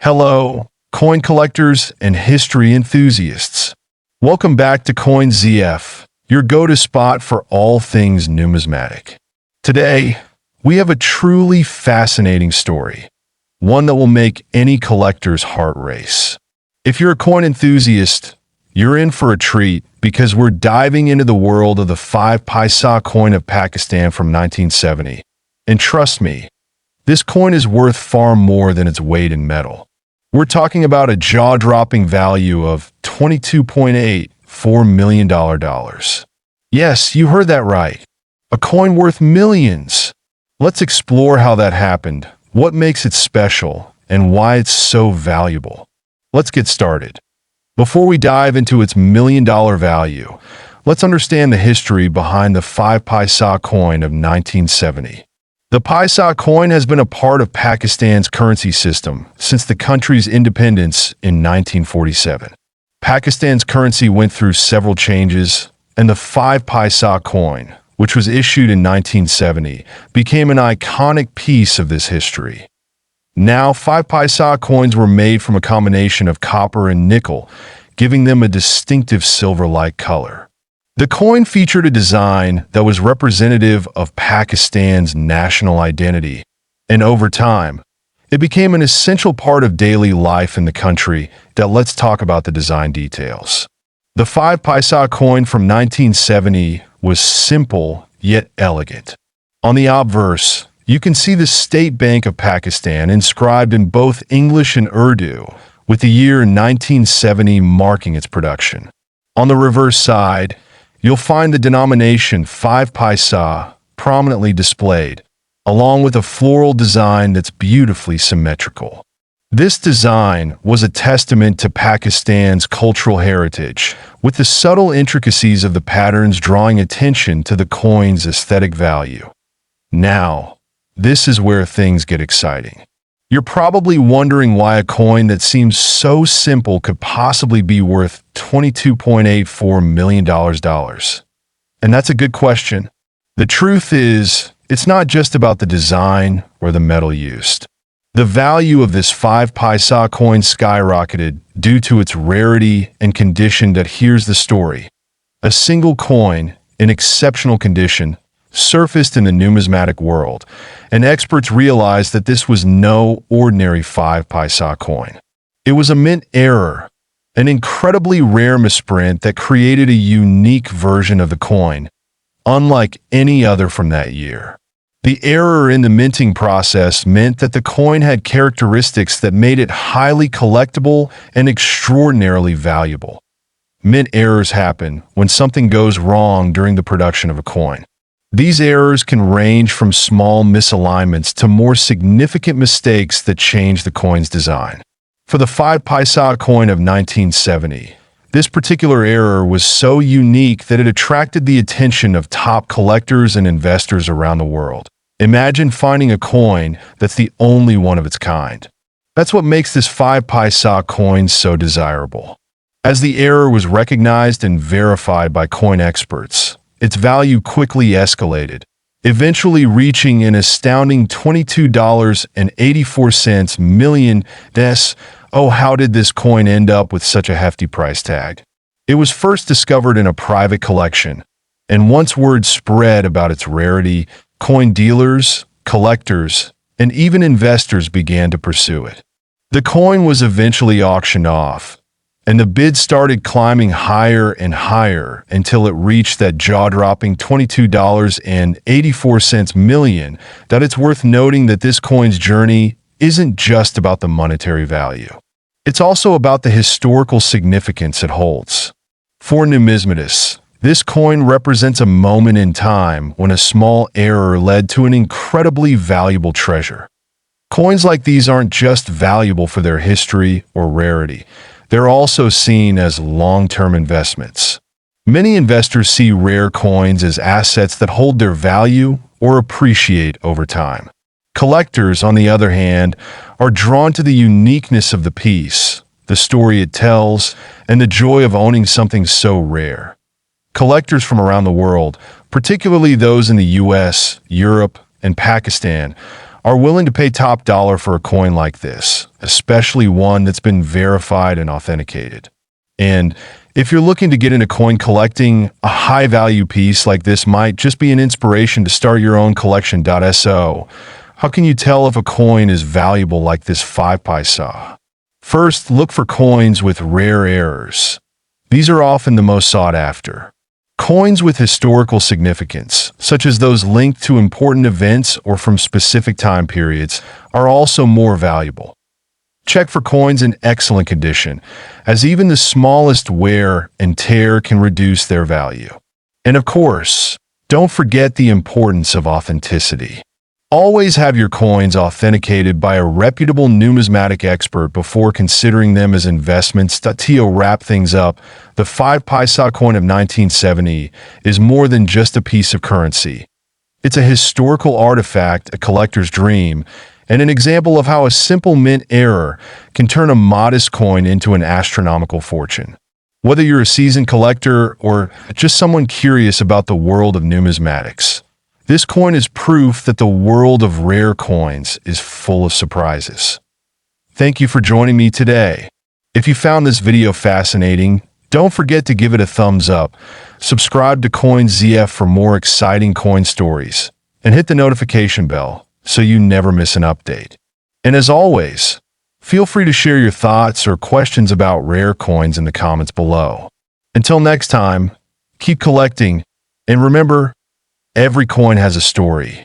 Hello, coin collectors and history enthusiasts. Welcome back to CoinZF, your go-to spot for all things numismatic. Today, we have a truly fascinating story, one that will make any collector's heart race. If you're a coin enthusiast, you're in for a treat because we're diving into the world of the 5 Paisa coin of Pakistan from 1970. And trust me, this coin is worth far more than its weight in metal. We're talking about a jaw-dropping value of $22.84 million. Yes, you heard that right. A coin worth millions. Let's explore how that happened, what makes it special, and why it's so valuable. Let's get started. Before we dive into its million-dollar value, let's understand the history behind the 5 Paisa coin of 1970. The Paisa coin has been a part of Pakistan's currency system since the country's independence in 1947. Pakistan's currency went through several changes, and the 5 Paisa coin, which was issued in 1970, became an iconic piece of this history. Now, 5 Paisa coins were made from a combination of copper and nickel, giving them a distinctive silver-like color. The coin featured a design that was representative of Pakistan's national identity, and over time, it became an essential part of daily life in the country. Let's talk about the design details. The 5 Paisa coin from 1970 was simple yet elegant. On the obverse, you can see the State Bank of Pakistan inscribed in both English and Urdu, with the year 1970 marking its production. On the reverse side, you'll find the denomination 5 Paisa prominently displayed, along with a floral design that's beautifully symmetrical. This design was a testament to Pakistan's cultural heritage, with the subtle intricacies of the patterns drawing attention to the coin's aesthetic value. Now, this is where things get exciting. You're probably wondering why a coin that seems so simple could possibly be worth $22.84 million. And that's a good question. The truth is, it's not just about the design or the metal used. The value of this 5 Paisa coin skyrocketed due to its rarity and condition. Here's the story. A single coin, in exceptional condition, surfaced in the numismatic world, and experts realized that this was no ordinary 5 Paisa coin. It was a mint error, an incredibly rare misprint that created a unique version of the coin, unlike any other from that year. The error in the minting process meant that the coin had characteristics that made it highly collectible and extraordinarily valuable. Mint errors happen when something goes wrong during the production of a coin. These errors can range from small misalignments to more significant mistakes that change the coin's design. For the 5 Paisa coin of 1970, this particular error was so unique that it attracted the attention of top collectors and investors around the world. Imagine finding a coin that's the only one of its kind. That's what makes this 5 Paisa coin so desirable. As the error was recognized and verified by coin experts, its value quickly escalated, eventually reaching an astounding $22.84 million. Oh, how did this coin end up with such a hefty price tag? It was first discovered in a private collection, and once word spread about its rarity, coin dealers, collectors, and even investors began to pursue it. The coin was eventually auctioned off, and the bid started climbing higher and higher until it reached that jaw-dropping $22.84 million. It's worth noting that this coin's journey isn't just about the monetary value. It's also about the historical significance it holds. For numismatists, this coin represents a moment in time when a small error led to an incredibly valuable treasure. Coins like these aren't just valuable for their history or rarity. They're also seen as long-term investments. Many investors see rare coins as assets that hold their value or appreciate over time. Collectors, on the other hand, are drawn to the uniqueness of the piece, the story it tells, and the joy of owning something so rare. Collectors from around the world, particularly those in the US, Europe, and Pakistan, are willing to pay top dollar for a coin like this, especially one that's been verified and authenticated. And if you're looking to get into coin collecting, a high-value piece like this might just be an inspiration to start your own collection. So, how can you tell if a coin is valuable like this 5 Paisa? First, look for coins with rare errors. These are often the most sought after. Coins with historical significance, such as those linked to important events or from specific time periods, are also more valuable. Check for coins in excellent condition, as even the smallest wear and tear can reduce their value. And of course, don't forget the importance of authenticity. Always have your coins authenticated by a reputable numismatic expert before considering them as investments. To wrap things up, the 5 Paisa coin of 1970 is more than just a piece of currency. It's a historical artifact, a collector's dream, and an example of how a simple mint error can turn a modest coin into an astronomical fortune. Whether you're a seasoned collector or just someone curious about the world of numismatics, this coin is proof that the world of rare coins is full of surprises. Thank you for joining me today. If you found this video fascinating, don't forget to give it a thumbs up, subscribe to CoinZF for more exciting coin stories, and hit the notification bell so you never miss an update. And as always, feel free to share your thoughts or questions about rare coins in the comments below. Until next time, keep collecting, and remember, every coin has a story.